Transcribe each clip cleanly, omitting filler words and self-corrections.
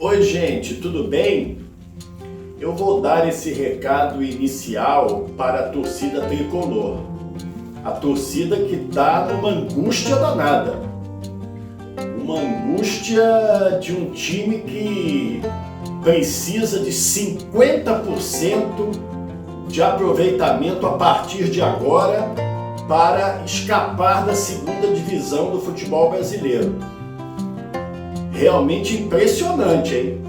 Oi gente, tudo bem? Eu vou dar esse recado inicial para a torcida tricolor. A torcida que está numa angústia danada. Uma angústia de um time que precisa de 50% de aproveitamento a partir de agora para escapar da segunda divisão do futebol brasileiro. Realmente impressionante, hein?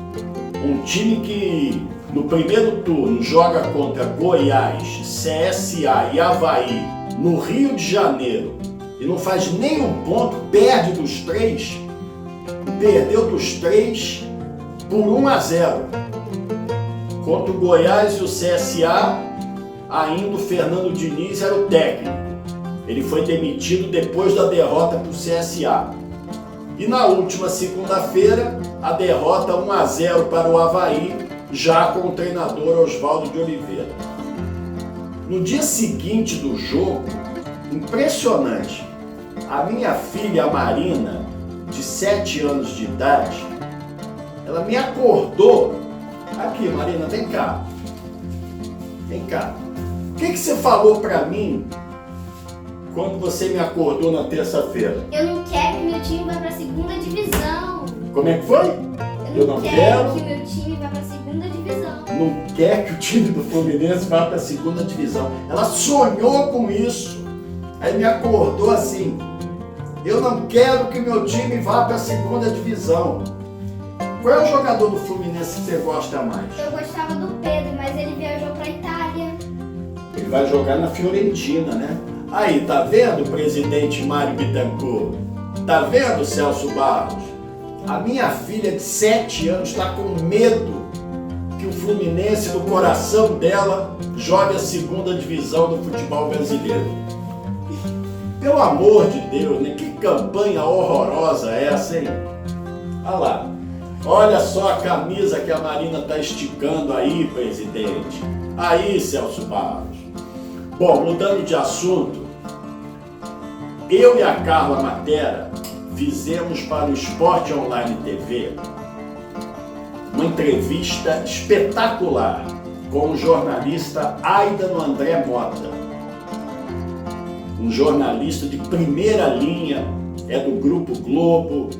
Um time que no primeiro turno joga contra Goiás, CSA e Avaí no Rio de Janeiro e não faz nenhum ponto, perde dos três, perdeu dos três por 1-0. Contra o Goiás e o CSA, ainda o Fernando Diniz era o técnico. Ele foi demitido depois da derrota para o CSA. E na última segunda-feira, a derrota 1-0 para o Avaí, já com o treinador Oswaldo de Oliveira. No dia seguinte do jogo, impressionante, a minha filha Marina, de 7 anos de idade, ela me acordou. Aqui, Marina, vem cá. Vem cá. O que você falou para mim quando você me acordou na terça-feira? Eu não quero que meu time vá para a segunda divisão. Como é que foi? Eu não quero que meu time vá para a segunda divisão. Não quer que o time do Fluminense vá para a segunda divisão. Ela sonhou com isso. Aí me acordou assim. Eu não quero que meu time vá para a segunda divisão. Qual é o jogador do Fluminense que você gosta mais? Eu gostava do Pedro, mas ele viajou para a Itália. Ele vai jogar na Fiorentina, né? Aí, tá vendo, presidente Mário Bittencourt? Tá vendo, Celso Barros? A minha filha de 7 anos está com medo que o Fluminense, no coração dela, jogue a segunda divisão do futebol brasileiro. Pelo amor de Deus, né? Que campanha horrorosa é essa, hein? Olha lá. Olha só a camisa que a Marina tá esticando aí, presidente. Aí, Celso Barros. Bom, mudando de assunto, eu e a Carla Matera fizemos para o Esporte Online TV uma entrevista espetacular com o jornalista Aidano André Mota. Um jornalista de primeira linha, é do Grupo Globo,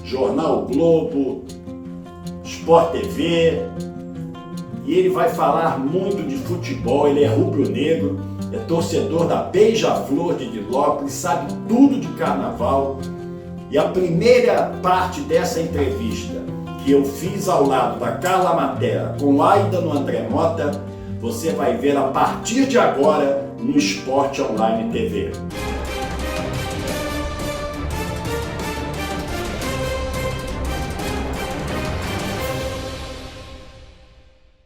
Jornal Globo, Sport TV. E ele vai falar muito de futebol, ele é rubro-negro, é torcedor da Beija-Flor de Nilópolis, sabe tudo de carnaval. E a primeira parte dessa entrevista, que eu fiz ao lado da Carla Matera com Aidano André Mota, você vai ver a partir de agora no Esporte Online TV.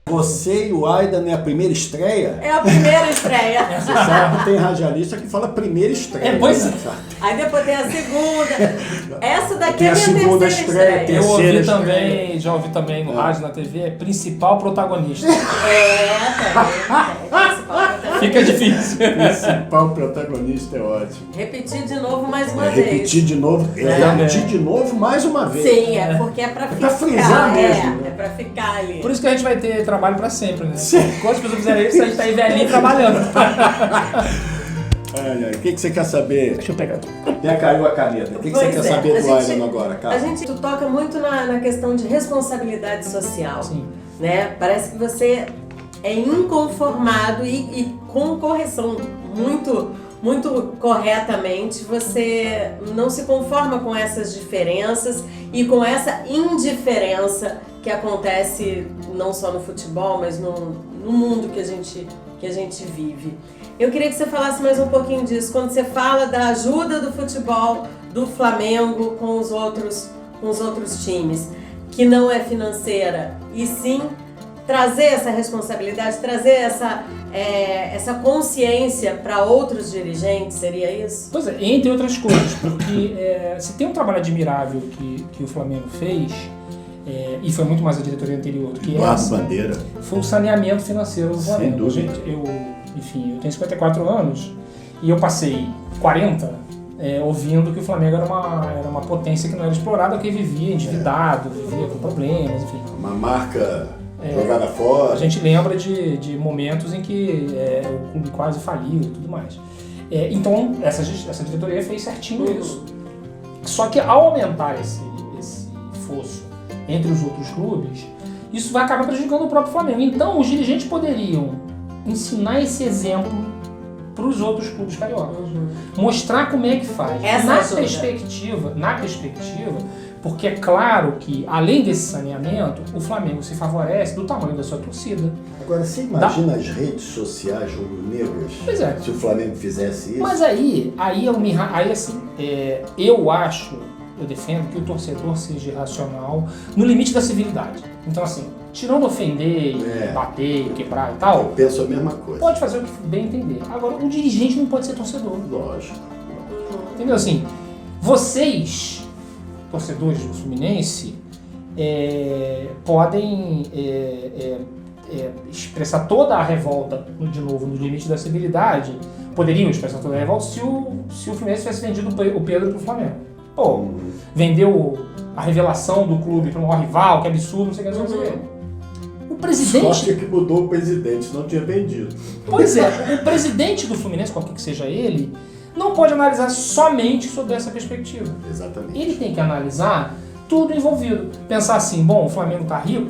Você e o Aidano é a primeira estreia? É a primeira estreia. Você sabe que tem radialista que fala primeira estreia. Pois é. Aí depois tem a segunda. Essa daqui Tem é a a minha segunda terceira estreia, Eu ouvi terceira também, já ouvi também no rádio, na TV, é principal protagonista. também. Fica difícil. Principal protagonista é ótimo. Repetir de novo mais uma vez. Repetir de novo, repetir de novo mais uma vez. Sim, é porque é pra É ficar. pra frisar mesmo, né? É pra ficar ali. Por isso que a gente vai ter trabalho pra sempre, né? Sim. Quando as pessoas fizerem isso, a gente tá aí velhinho trabalhando. Ai, o que você quer saber? Deixa eu pegar. Já caiu a caneta. O que você Pois quer é, saber a do gente- Aidano agora, cara? A gente toca muito na questão de responsabilidade social. Sim. Né? Parece que você é inconformado e com correção muito corretamente, você não se conforma com essas diferenças e com essa indiferença que acontece não só no futebol, mas no mundo que a gente vive. Eu queria que você falasse mais um pouquinho disso, quando você fala da ajuda do futebol do Flamengo com os outros times, que não é financeira, e sim trazer essa responsabilidade, trazer essa consciência para outros dirigentes, seria isso? Pois é, entre outras coisas, porque se tem um trabalho admirável que o Flamengo fez, e foi muito mais a diretoria anterior do que Eduardo essa, Bandeira. foi o saneamento financeiro do Flamengo. Sem dúvida. Eu tenho 54 anos e eu passei 40 ouvindo que o Flamengo era uma potência que não era explorada, que vivia endividado, vivia com problemas, enfim. Uma marca jogada fora. A gente lembra de momentos em que o clube quase faliu e tudo mais. Então, essa diretoria fez certinho isso. Só que ao aumentar esse fosso entre os outros clubes, isso vai acabar prejudicando o próprio Flamengo. Então, os dirigentes poderiam ensinar esse exemplo para os outros clubes cariocas. Mostrar como é que faz. Na perspectiva, porque é claro que, além desse saneamento, o Flamengo se favorece do tamanho da sua torcida. Agora, você imagina as redes sociais rubro-negras? Pois é. Se o Flamengo fizesse isso? Mas eu defendo que o torcedor seja racional no limite da civilidade. Então, assim, tirando ofender, bater, quebrar e tal, eu penso a mesma coisa. Pode fazer o que bem entender. Agora, um dirigente não pode ser torcedor. Lógico. Entendeu? Assim, vocês, torcedores do Fluminense, podem expressar toda a revolta, de novo, no limite da civilidade. Poderiam expressar toda a revolta se o Fluminense tivesse vendido o Pedro pro Flamengo. Pô, vendeu a revelação do clube para um maior rival, que absurdo, não sei o que, não sei o que. O presidente... Sorte que mudou o presidente, senão tinha vendido. Pois é, o presidente do Fluminense, qualquer que seja ele, não pode analisar somente sobre essa perspectiva. Exatamente. Ele tem que analisar tudo envolvido. Pensar assim, bom, o Flamengo tá rico,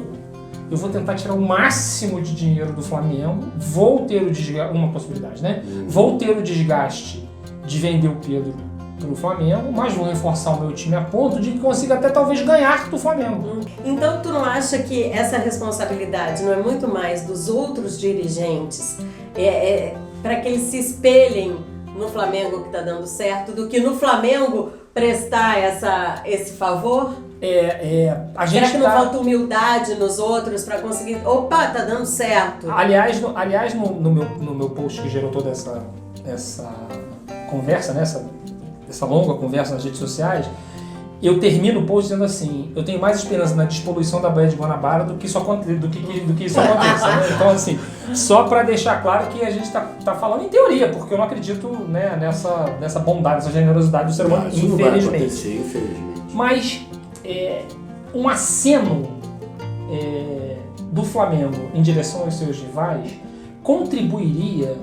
eu vou tentar tirar o máximo de dinheiro do Flamengo, vou ter o desgaste, uma possibilidade, né? Vou ter o desgaste de vender o Pedro pro Flamengo, mas vou reforçar o meu time a ponto de que consiga até talvez ganhar do Flamengo. Então tu não acha que essa responsabilidade não é muito mais dos outros dirigentes para que eles se espelhem no Flamengo que está dando certo do que no Flamengo prestar esse favor? Será que não falta humildade nos outros para conseguir... Opa, tá dando certo. Aliás, no meu post que gerou toda essa conversa, né, essa longa conversa nas redes sociais, eu termino o post dizendo assim: eu tenho mais esperança na despoluição da Baía de Guanabara do que isso aconteça. Né? Então, assim, só para deixar claro que a gente tá falando em teoria, porque eu não acredito, né, nessa bondade, nessa generosidade do ser humano, isso infelizmente. Não vai acontecer, infelizmente. Mas um aceno do Flamengo em direção aos seus rivais contribuiria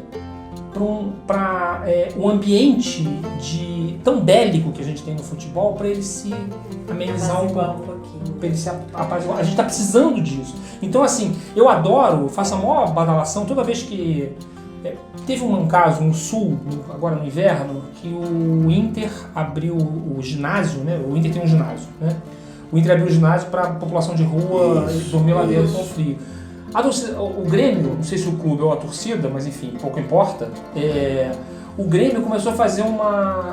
para o ambiente tão bélico que a gente tem no futebol, para ele se amenizar um pouquinho, para ele se apaziguar. A gente está precisando disso. Então, assim, eu adoro, faço a maior badalação toda vez que teve um caso no Sul, agora no inverno, que o Inter abriu o ginásio, né? O Inter tem um ginásio, né? O Inter abriu o ginásio para a população de rua dormir lá dentro com frio. O Grêmio, não sei se o clube ou a torcida, mas enfim, pouco importa, o Grêmio começou a fazer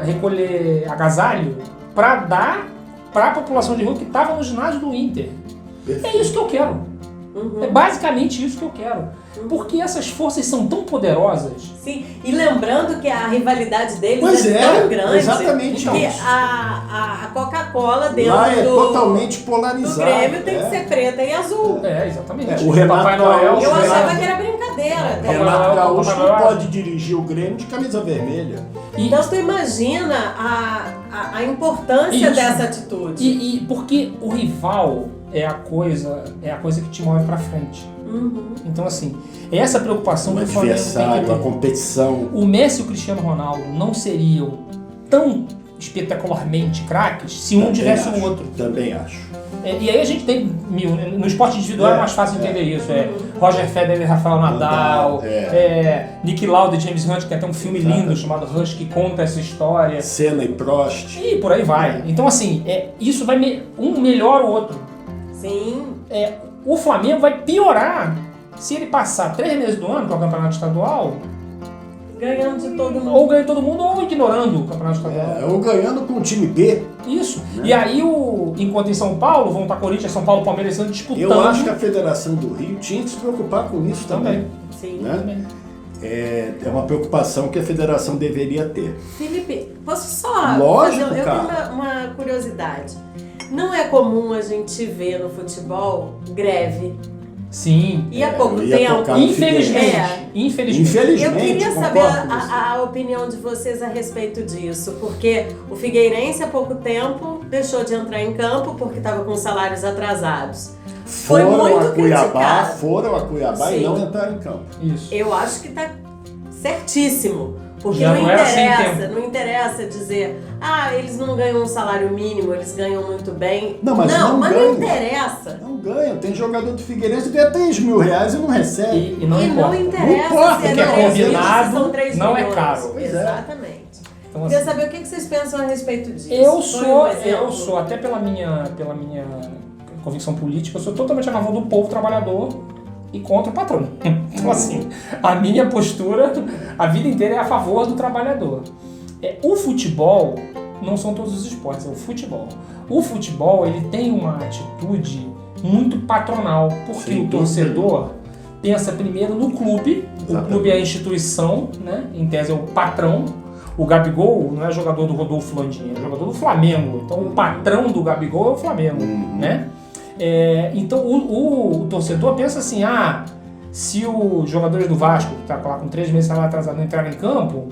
recolher agasalho para dar para a população de rua que estava no ginásio do Inter. É isso que eu quero. É basicamente isso que eu quero. Porque essas forças são tão poderosas. Sim, e lembrando que a rivalidade deles tão grande. Exatamente que isso. a Coca-Cola dentro lá totalmente polarizado. Do Grêmio tem que ser preta e azul. Exatamente. O Renato Papai Noel, eu achava que era brincadeira. O Renato Gaúcho não pode dirigir o Grêmio de camisa vermelha. Então tu imagina a importância dessa atitude. E porque o rival é a coisa que te move pra frente. Então, assim, essa preocupação que o Flamengo tem que ter. A competição. O Messi e o Cristiano Ronaldo não seriam tão espetacularmente craques se um tivesse o outro. Também acho. E aí a gente tem no esporte individual é mais fácil entender isso. Roger Federer e Rafael Nadal, Niki Lauda e James Hunt, que tem até um filme lindo chamado Rush que conta essa história. Senna e Prost. E por aí vai. Então, assim, isso vai um melhor o outro. Sim. O Flamengo vai piorar se ele passar 3 meses do ano, que é o campeonato estadual, ganhando de todo mundo. Ou ganhando todo mundo, ou ignorando o campeonato estadual. Ou ganhando com o time B. Isso. E aí, enquanto em São Paulo, vão estar Corinthians, São Paulo, Palmeiras sendo disputando. Eu acho que a Federação do Rio tinha que se preocupar com isso também. Sim. Né? Também. É uma preocupação que a federação deveria ter. Felipe, posso só Lógico, fazer... Eu cara. tenho uma curiosidade. Não é comum a gente ver no futebol greve. Sim. E há pouco eu ia tempo. tocar no Infelizmente. É. Infelizmente. Eu queria concordo saber com você. a opinião de vocês a respeito disso, porque o Figueirense há pouco tempo deixou de entrar em campo porque estava com salários atrasados. Foi muito criticado. Foram a Cuiabá e Sim. não entraram em campo. Isso. Eu acho que está certíssimo. Porque Já não não era sem interessa, tempo. não interessa dizer, eles não ganham um salário mínimo, eles ganham muito bem. Não, mas não não ganham. interessa. Não ganham. Tem jogador do Figueirense que ganha 3 mil reais e não recebe. E não E importa. não interessa Não importa, se é porque é 3 milhões, combinado, se são 3 não é milhões. caro. Pois é. Exatamente. Então, Queria assim, saber o que vocês pensam a respeito disso. eu Foi um exemplo? sou, até pela minha convicção política, eu sou totalmente a favor do povo trabalhador e contra o patrão. Então, assim, a minha postura, a vida inteira é a favor do trabalhador. O futebol, não são todos os esportes, é o futebol. O futebol, ele tem uma atitude muito patronal, porque Sem o torcedor pensa primeiro no clube, o Exatamente. clube é a instituição, né? Em tese é o patrão. O Gabigol não é jogador do Rodolfo Landim, é jogador do Flamengo. Então o patrão do Gabigol é o Flamengo, né? Então o torcedor pensa assim, se os jogadores do Vasco, que está lá com 3 meses de salário atrasado, não entrarem em campo,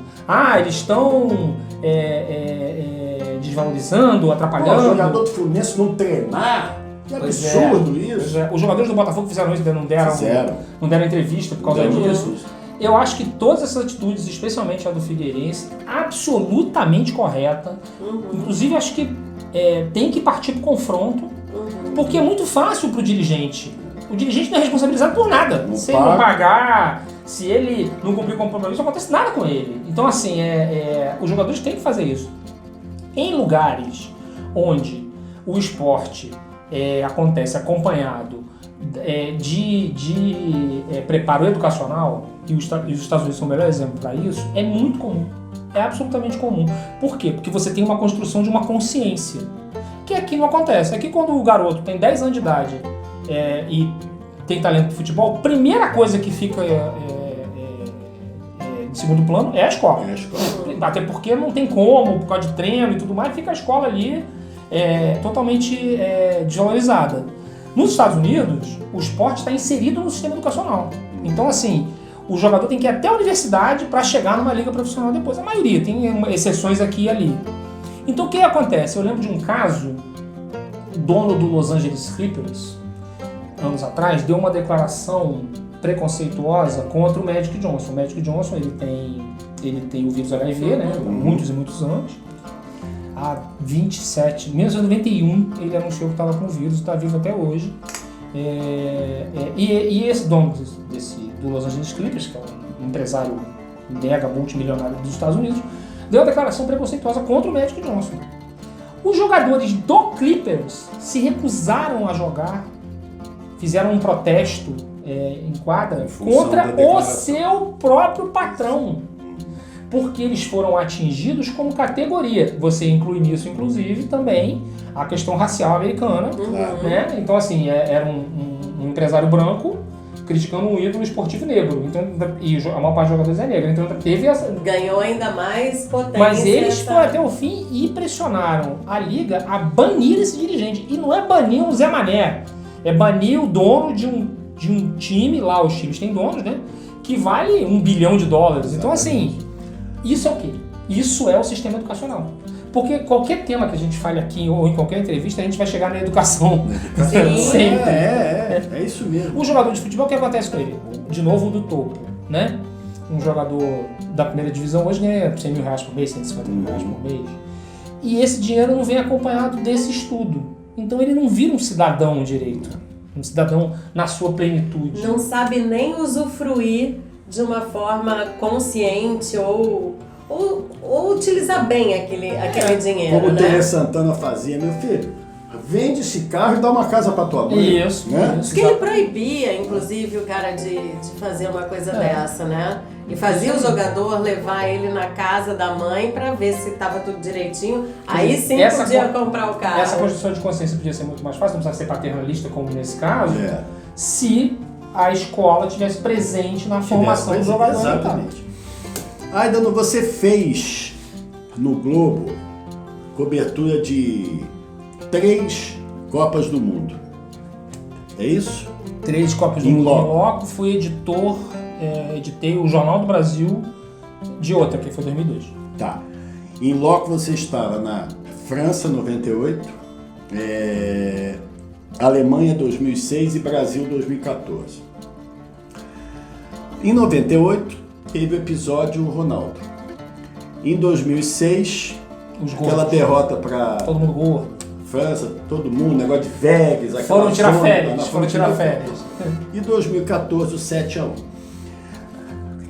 eles estão desvalorizando, Pô, atrapalhando. o jogador do Fluminense não treinar. Que Pois absurdo Pois isso. é. Os jogadores do Botafogo fizeram isso, não deram entrevista por causa Não. disso. Eu acho que todas essas atitudes, especialmente a do Figueirense, absolutamente correta. Inclusive, acho que tem que partir para o confronto, porque é muito fácil para o dirigente. O dirigente não é responsabilizado por nada. Não se ele não pagar, se ele não cumprir com o compromisso, não acontece nada com ele. Então, assim, os jogadores têm que fazer isso. Em lugares onde o esporte acontece acompanhado de preparo educacional, e os Estados Unidos são o melhor exemplo para isso, é muito comum. É absolutamente comum. Por quê? Porque você tem uma construção de uma consciência. Que aqui não acontece. Aqui quando o garoto tem 10 anos de idade e tem talento de futebol, a primeira coisa que fica em segundo plano é a escola. Até porque não tem como, por causa de treino e tudo mais, fica a escola ali totalmente desvalorizada. Nos Estados Unidos, o esporte está inserido no sistema educacional. Então, assim, o jogador tem que ir até a universidade para chegar numa liga profissional depois. A maioria, tem exceções aqui e ali. Então, o que acontece? Eu lembro de um caso, o dono do Los Angeles Clippers, anos atrás, deu uma declaração preconceituosa contra o Magic Johnson. O Magic Johnson, ele tem o vírus HIV, né? Há muitos e muitos anos. Há 1991, ele anunciou que estava com o vírus, está vivo até hoje. E esse dono do Los Angeles Clippers, que é um empresário mega multimilionário dos Estados Unidos, deu uma declaração preconceituosa contra o Magic Johnson. Os jogadores do Clippers se recusaram a jogar, fizeram um protesto em quadra contra o seu próprio patrão, porque eles foram atingidos como categoria. Você inclui nisso, inclusive, também a questão racial americana, né? Então, assim, era um empresário branco criticando um ídolo esportivo negro. Então, e a maior parte dos jogadores é negra. Então, teve essa... Ganhou ainda mais potência. Mas eles foram até o fim e pressionaram a liga a banir esse dirigente. E não é banir um Zé Mané, é banir o dono de um time, lá os times têm donos, né? Que vale $1 bilhão. Então, assim, isso é o quê? Isso é o sistema educacional. Porque qualquer tema que a gente fale aqui ou em qualquer entrevista, a gente vai chegar na educação. Sempre. É isso mesmo. O jogador de futebol, o que acontece com ele? De novo, o do topo, né? Um jogador da primeira divisão hoje ganha R$100 mil por mês, R$150 mil por mês. E esse dinheiro não vem acompanhado desse estudo. Então ele não vira um cidadão direito. Um cidadão na sua plenitude. Não sabe nem usufruir de uma forma consciente ou utilizar bem aquele dinheiro, Como o né? Tele Santana fazia, meu filho, vende esse carro e dá uma casa pra tua mãe. Isso, né? isso. Porque ele proibia, inclusive, o cara de fazer uma coisa dessa, né? E fazia o jogador levar ele na casa da mãe pra ver se tava tudo direitinho. Aí sim podia comprar o carro. Essa construção de consciência podia ser muito mais fácil, não precisava ser paternalista como nesse caso, se a escola tivesse presente na formação do jogador. Exatamente. Aidano, você fez no Globo cobertura de 3 Copas do Mundo. É isso? 3 Copas do Em Mundo loco. em loco. Fui editor, editei o Jornal do Brasil de outra, que foi 2002. Tá. Em loco você estava na França, 98, Alemanha, 2006 e Brasil, 2014. Em 98, teve o episódio Ronaldo. Em 2006, Os gols. aquela derrota para Todo mundo gordo. França, todo mundo, negócio de Vegas, aquela Foram tirar zona, férias. na Foram tirar fronteira. férias. E 2014, o 7-1.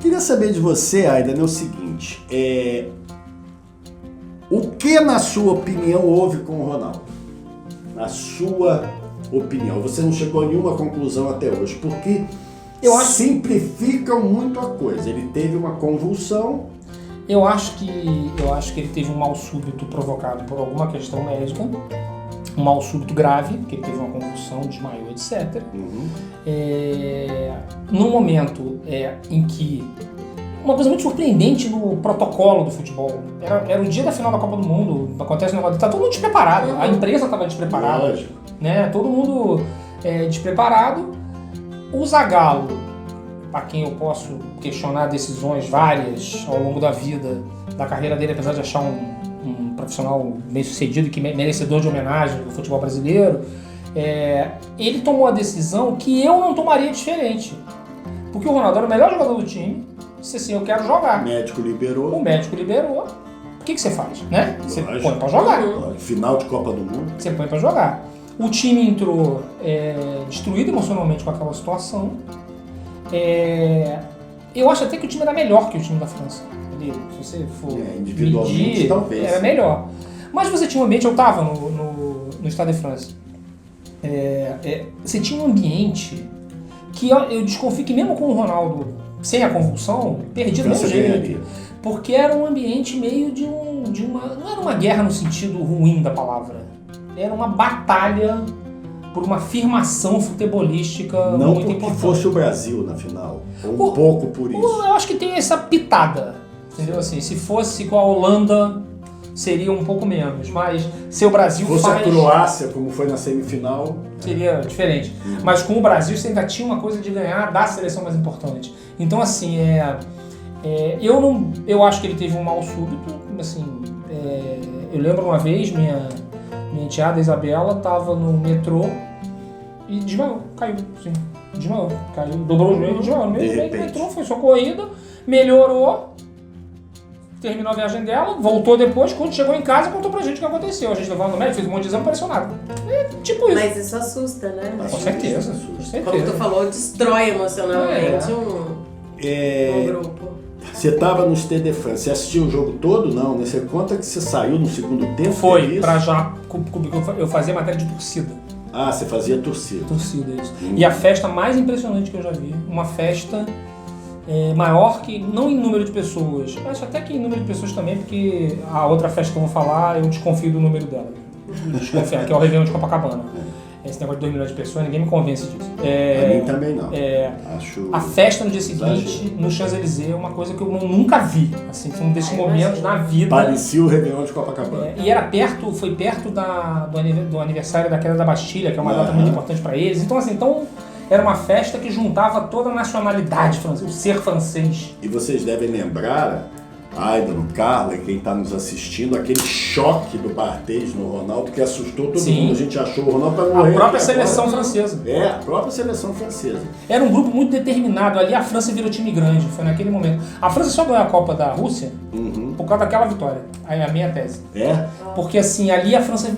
Queria saber de você, Aida, é o seguinte, o que, na sua opinião, houve com o Ronaldo? Na sua opinião. Você não chegou a nenhuma conclusão até hoje, porque simplificam muito a coisa. Ele teve uma convulsão. Eu acho que ele teve um mal súbito provocado por alguma questão médica, um mal súbito grave, que ele teve uma convulsão, desmaiou, etc. Num momento em que uma coisa muito surpreendente no protocolo do futebol, era o dia da final da Copa do Mundo, acontece um negócio, tá todo mundo despreparado, a imprensa estava despreparada, Lógico. né? Todo mundo despreparado. O Zagallo, para quem eu posso questionar decisões várias ao longo da vida, da carreira dele, apesar de achar um profissional bem sucedido e que merecedor de homenagem do futebol brasileiro, ele tomou a decisão que eu não tomaria diferente. Porque o Ronaldo era o melhor jogador do time, disse assim, eu quero jogar. O médico liberou. O médico liberou. O que você faz, né? Você Lógico. põe pra jogar. Final de Copa do Mundo. Você põe pra jogar. O time entrou destruído emocionalmente com aquela situação. Eu acho até que o time era melhor que o time da França. Se você for individualmente, medir, talvez. era melhor. Mas você tinha um ambiente, eu estava no Stade de France, você tinha um ambiente que eu desconfio que mesmo com o Ronaldo sem a convulsão, perdia do mesmo jeito. Porque era um ambiente meio de uma... Não era uma guerra no sentido ruim da palavra. Era uma batalha por uma afirmação futebolística Não muito porque importante. fosse o Brasil na final, ou um pouco por isso. Eu acho que tem essa pitada, entendeu? Assim, se fosse com a Holanda, seria um pouco menos, mas se o Brasil Se fosse faz... a Croácia, como foi na semifinal... Seria diferente. Mas com o Brasil você ainda tinha uma coisa de ganhar da seleção mais importante. Então, assim, eu acho que ele teve um mal súbito, assim, eu lembro uma vez, minha enteada Isabela estava no metrô e desmaiou, caiu, sim, desmaiou, caiu, dobrou o joelho e desmaiou. No meio do metrô, foi socorrida, melhorou, terminou a viagem dela, voltou depois, quando chegou em casa, contou pra gente o que aconteceu. A gente levou ela no médico, fez um monte de exame, não apareceu nada. Tipo isso. Mas isso assusta, né? Com certeza, com certeza. Como tu falou, destrói emocionalmente um grupo. Você estava no Stade de France, você assistiu o jogo todo? Não, né? Você conta que você saiu no segundo tempo? Foi, pra já, eu fazia matéria de torcida. Ah, você fazia torcida. Torcida, isso. E a festa mais impressionante que eu já vi, uma festa maior que, não em número de pessoas, acho até que em número de pessoas também, porque a outra festa que eu vou falar, eu desconfio do número dela. Desconfio, que é o Réveillon de Copacabana. Esse negócio de 2 milhões de pessoas, ninguém me convence disso. A mim também não. Acho... A festa no dia seguinte, no Champs-Élysées, é uma coisa que eu nunca vi. Assim, foi um desses momentos na vida. Parecia o Réveillon de Copacabana. E foi perto do aniversário da queda da Bastilha, que é uma data muito importante para eles. Então, assim, era uma festa que juntava toda a nacionalidade francesa, o ser francês. E vocês devem lembrar, Aida, no Carla, e quem está nos assistindo, aquele choque do Barthez no Ronaldo que assustou todo mundo. A gente achou o Ronaldo para morrer. A própria seleção francesa. A própria seleção francesa. Era um grupo muito determinado. Ali a França virou time grande, foi naquele momento. A França só ganhou a Copa da Rússia por causa daquela vitória. Aí a minha tese. Porque assim, ali a França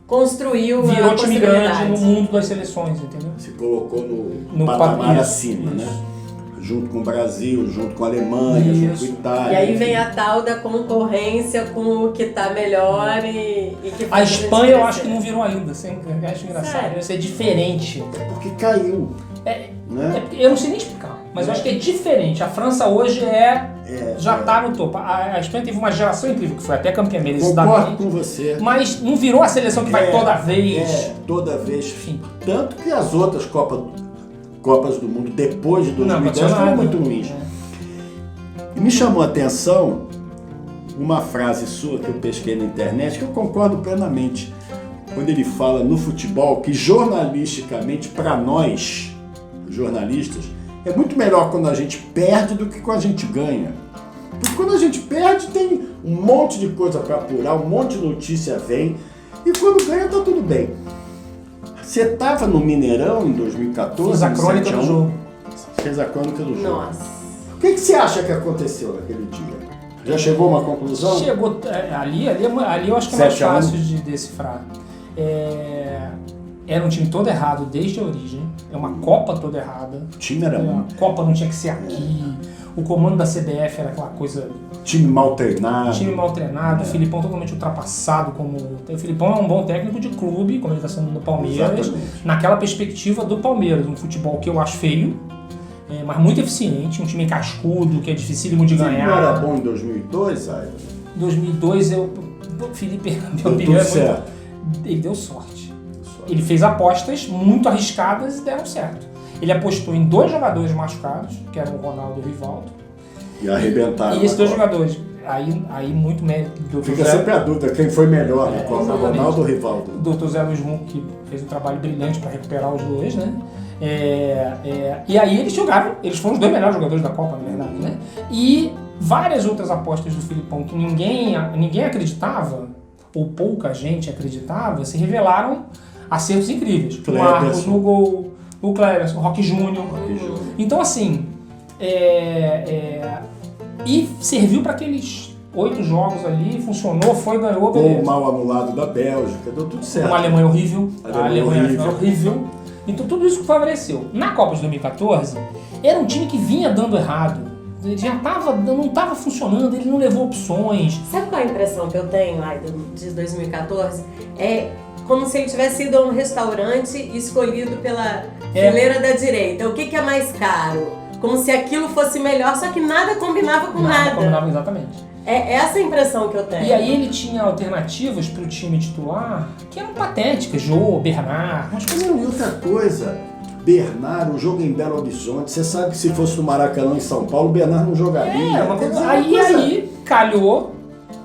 virou time grande no mundo das seleções, entendeu? Se colocou no patamar acima, né? Junto com o Brasil, junto com a Alemanha, junto com a Itália. E aí vem a tal da concorrência com o que tá melhor e que a Espanha eu acho que não virou ainda, eu acho engraçado. Sério? Isso é diferente. Porque caiu. Né? Eu não sei nem explicar, mas eu acho que é diferente. A França hoje já tá no topo. A Espanha teve uma geração incrível, que foi até campeã merecidamente. Concordo com você. Mas não virou a seleção que vai toda vez. Toda vez. Enfim. Tanto que as outras Copas do Mundo depois de 2010 foram muito ruins. E me chamou a atenção uma frase sua que eu pesquei na internet, que eu concordo plenamente. quando ele fala no futebol que jornalisticamente, para nós, jornalistas, é muito melhor quando a gente perde do que quando a gente ganha. Porque quando a gente perde, tem um monte de coisa para apurar, um monte de notícia vem, e quando ganha, tá tudo bem. Você estava no Mineirão em 2014? Fiz a crônica do jogo. Fez a crônica do jogo. Nossa. O que você acha que aconteceu naquele dia? Já chegou a uma conclusão? Chegou. Ali eu acho que é mais 7 a 1. fácil de decifrar. Era um time todo errado desde a origem. É uma Copa toda errada. O time era A Copa não tinha que ser aqui. O comando da CBF era aquela coisa. time mal treinado. Time mal treinado, o Filipão totalmente ultrapassado. O Filipão é um bom técnico de clube, como ele está sendo no Palmeiras, Exatamente. naquela perspectiva do Palmeiras, um futebol que eu acho feio, mas muito eficiente, um time cascudo, que é dificílimo de Você ganhar. não era bom em 2002, Aida? 2002, o Felipe, minha Deu opinião, tudo certo. ele deu sorte. Ele fez apostas muito arriscadas e deram certo. Ele apostou em 2 jogadores machucados, que eram o Ronaldo e o Rivaldo. E arrebentaram. E esses 2 Copa. jogadores, aí muito mérito do Fica sempre a dúvida, quem foi melhor na Copa, exatamente. Ronaldo ou Rivaldo? O Dr. Zé Luiz Munck, que fez um trabalho brilhante para recuperar os 2, né? E aí eles foram os 2 melhores jogadores da Copa, na verdade, né? E várias outras apostas do Filipão que ninguém acreditava, ou pouca gente acreditava, se revelaram acertos incríveis. O Marcos no gol, o Cleverson, o Roque Júnior. Então, assim, e serviu para aqueles 8 jogos ali, funcionou, ganhou, beleza. Gol mal anulado da Bélgica, deu tudo certo. Uma Alemanha horrível. Alemanha A Alemanha horrível. horrível. Então tudo isso favoreceu. Na Copa de 2014, era um time que vinha dando errado. Ele já não estava funcionando, ele não levou opções. Sabe qual é a impressão que eu tenho, Aida, de 2014? É como se ele tivesse ido a um restaurante escolhido pela fileira da direita. O que é mais caro? Como se aquilo fosse melhor, só que nada combinava com nada. Combinava exatamente. É essa a impressão que eu tenho. E aí ele tinha alternativas para o time titular que eram patéticas. Jô, Bernard, umas coisas. E outra coisa, Bernard, o jogo em Belo Horizonte, você sabe que se fosse no Maracanã em São Paulo, o Bernard não jogaria. Uma Quer coisa. dizer, Aí calhou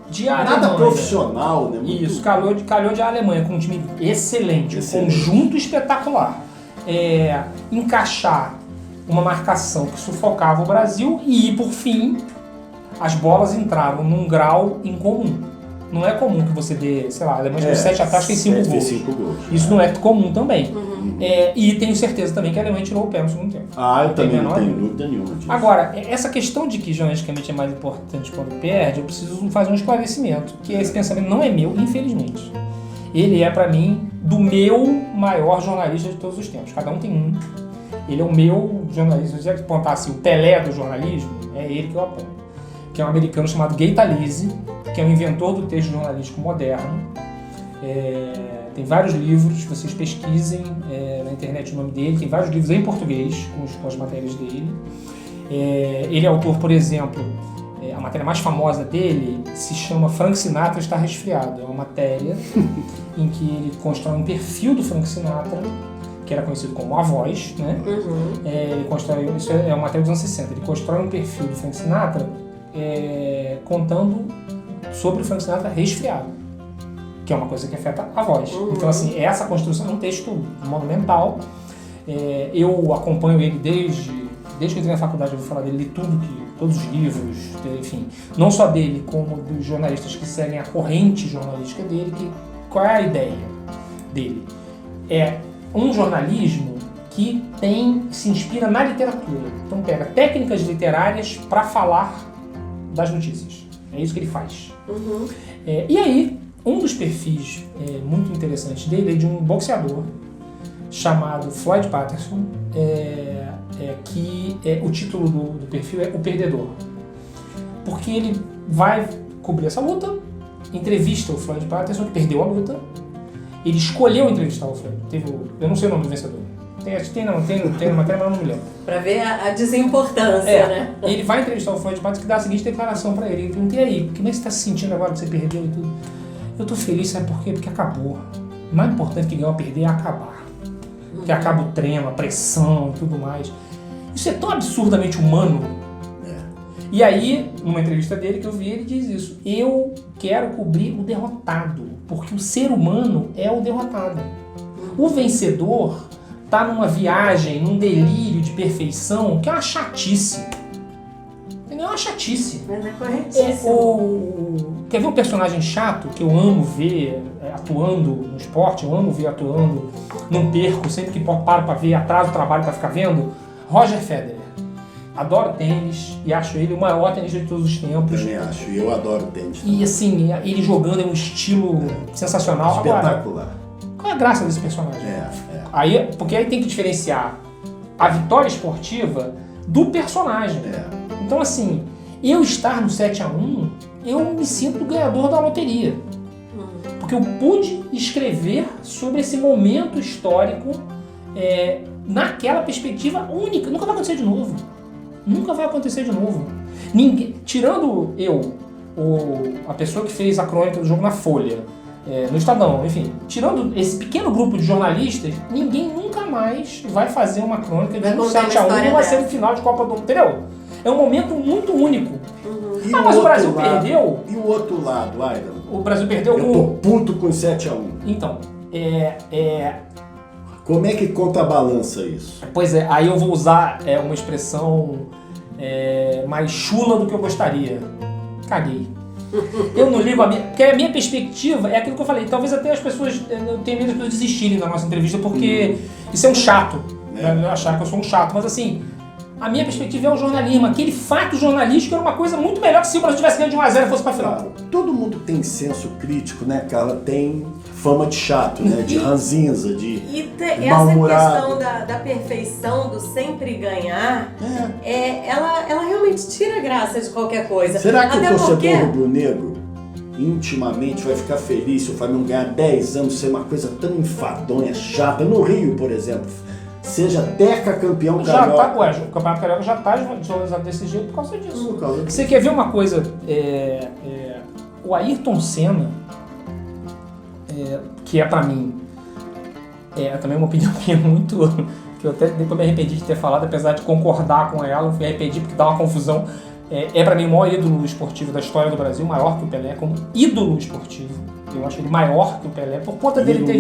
de Alemanha. nada profissional, né? Muito- Isso, calhou de Alemanha, com um time excelente, um conjunto espetacular. Encaixar uma marcação que sufocava o Brasil e, por fim, as bolas entraram num grau incomum. Não é comum que você dê, sei lá, a Alemanha deu 7 ataques e 5 gols. 5 gols. Isso não é comum também. E tenho certeza também que a Alemanha tirou o pé no segundo tempo. Eu também não menor tenho dúvida. dúvida nenhuma disso. Agora, essa questão de que jornalisticamente é mais importante quando perde, eu preciso fazer um esclarecimento, que esse pensamento não é meu, infelizmente. Ele é, pra mim, do meu maior jornalista de todos os tempos. Cada um tem um. Ele é o meu jornalista. Se eu apontar assim, o Pelé do jornalismo, é ele que eu aponto. Que é um americano chamado Gay Talese, que é um inventor do texto jornalístico moderno. Tem vários livros, vocês pesquisem na internet o nome dele, tem vários livros em português com as matérias dele. Ele é autor, por exemplo, a matéria mais famosa dele se chama Frank Sinatra está resfriado. É uma matéria em que ele constrói um perfil do Frank Sinatra, que era conhecido como A Voz, né? Ele constrói, isso é uma matéria dos anos 60, ele constrói um perfil do Frank Sinatra contando sobre o Frank Sinatra resfriado, que é uma coisa que afeta a voz. Então, assim, essa construção é um texto monumental. Eu acompanho ele desde que eu entrei na faculdade, eu vou falar dele, li todos os livros, enfim, não só dele, como dos jornalistas que seguem a corrente jornalística dele. Qual é a ideia dele? É um jornalismo que se inspira na literatura. Então pega técnicas literárias para falar das notícias. É isso que ele faz. E aí, um dos perfis muito interessantes dele é de um boxeador chamado Floyd Patterson, que o título do perfil é O Perdedor. Porque ele vai cobrir essa luta, entrevista o Floyd Patterson, que perdeu a luta. Ele escolheu entrevistar o Floyd. Eu não sei o nome do vencedor. Tem uma matéria, mas eu não me lembro. Pra ver a desimportância, né? Ele vai entrevistar o Floyd Patterson, que dá a seguinte declaração pra ele. Ele pergunta: e aí, como é que você tá se sentindo agora que você perdeu e tudo? Eu tô feliz, sabe por quê? Porque acabou. O mais importante que ganhar ou perder é acabar. Porque acaba o treino, a pressão e tudo mais. Isso é tão absurdamente humano. E aí, numa entrevista dele que eu vi, ele diz isso. Eu quero cobrir o derrotado, porque o ser humano é o derrotado. O vencedor tá numa viagem, num delírio de perfeição, que é uma chatice. É uma chatice. Mas é corretíssimo. Quer ver um personagem chato que eu amo ver atuando no esporte? Eu amo ver atuando, não perco, sempre que paro pra ver, atraso o trabalho pra ficar vendo. Roger Federer. Adoro tênis e acho ele o maior tenista de todos os tempos. Também acho, e eu adoro tênis. E assim, ele jogando é um estilo sensacional. Espetacular. Agora, qual é a graça desse personagem? Aí, porque aí tem que diferenciar a vitória esportiva do personagem. Então assim, eu estar no 7-1, eu me sinto ganhador da loteria. Porque eu pude escrever sobre esse momento histórico naquela perspectiva única. Nunca vai acontecer de novo. Nunca vai acontecer de novo. Ninguém, tirando eu, a pessoa que fez a crônica do jogo na Folha, no Estadão, enfim, tirando esse pequeno grupo de jornalistas, ninguém nunca mais vai fazer uma crônica de um 7-1 numa semifinal de Copa do Mundo, entendeu? É um momento muito único. Mas o Brasil perdeu. E o outro lado, Aidan? O Brasil perdeu Eu tô puto com 7-1. Então, Como é que contrabalança isso? Pois é, aí eu vou usar uma expressão mais chula do que eu gostaria. Caguei. Eu não ligo porque a minha perspectiva é aquilo que eu falei. Talvez até as pessoas, eu tenho medo de pessoas desistirem da nossa entrevista, porque isso é um chato. Né? Achar que eu sou um chato, mas assim, a minha perspectiva é o jornalismo. Aquele fato jornalístico era uma coisa muito melhor que se o Brasil tivesse ganho de 1-0 e fosse pra final. Claro. Todo mundo tem senso crítico, né, cara? Tem fama de chato, né? De ranzinza, de mal-humorado. Essa questão da perfeição, do sempre ganhar, ela realmente tira a graça de qualquer coisa. Será que o torcedor rubro-negro intimamente vai ficar feliz se o Flamengo ganhar 10 anos, ser uma coisa tão enfadonha, chata? No Rio, por exemplo, seja decacampeão carioca. O Campeonato Carioca já está desvalorizado desse jeito por causa disso. Você quer ver uma coisa? O Ayrton Senna, que é pra mim, também uma opinião minha muito... que eu até depois me arrependi de ter falado, apesar de concordar com ela, me arrependi porque dá uma confusão. Pra mim o maior ídolo esportivo da história do Brasil, maior que o Pelé, como ídolo esportivo. Eu acho ele maior que o Pelé, por conta dele ter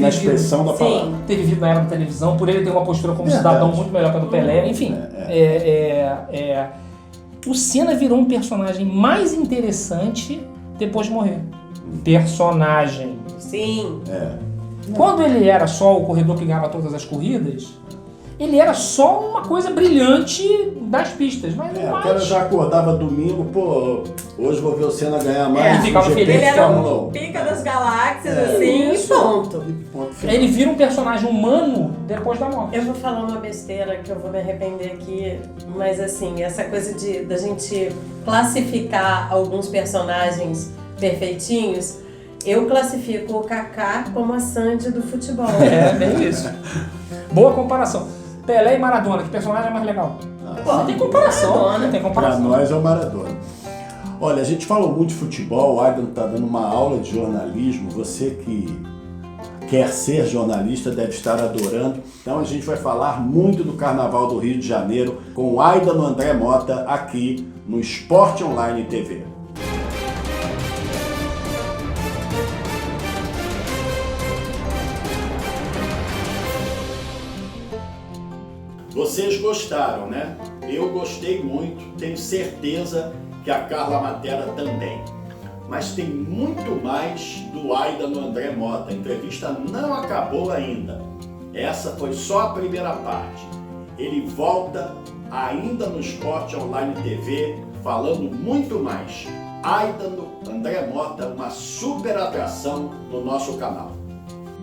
vivido na era da televisão, por ele ter uma postura como cidadão muito melhor que a do Pelé, enfim. O Senna virou um personagem mais interessante depois de morrer. Personagem. Sim. Quando ele era só o corredor que ganhava todas as corridas, ele era só uma coisa brilhante das pistas, mas não mais. O cara já acordava domingo, hoje vou ver o Senna ganhar mais. Ele ficava feliz. Ele era um pica das galáxias, assim, e ponto. Ele vira um personagem humano depois da morte. Eu vou falar uma besteira que eu vou me arrepender aqui, mas assim, essa coisa da gente classificar alguns personagens perfeitinhos, eu classifico o Kaká como a Sandy do futebol. Bem isso. Boa comparação. Pelé e Maradona, que personagem é mais legal? Não tem comparação. Não tem comparação. Pra nós é o Maradona. Olha, a gente falou muito de futebol, o Aidan tá dando uma aula de jornalismo, você que quer ser jornalista deve estar adorando. Então a gente vai falar muito do Carnaval do Rio de Janeiro com o Aidan André Mota aqui no Esporte Online TV. Vocês gostaram, né? Eu gostei muito, tenho certeza que a Carla Matera também. Mas tem muito mais do Aidan André Mota. A entrevista não acabou ainda. Essa foi só a primeira parte. Ele volta ainda no Esporte Online TV, falando muito mais. Aidan André Mota, uma super atração no nosso canal.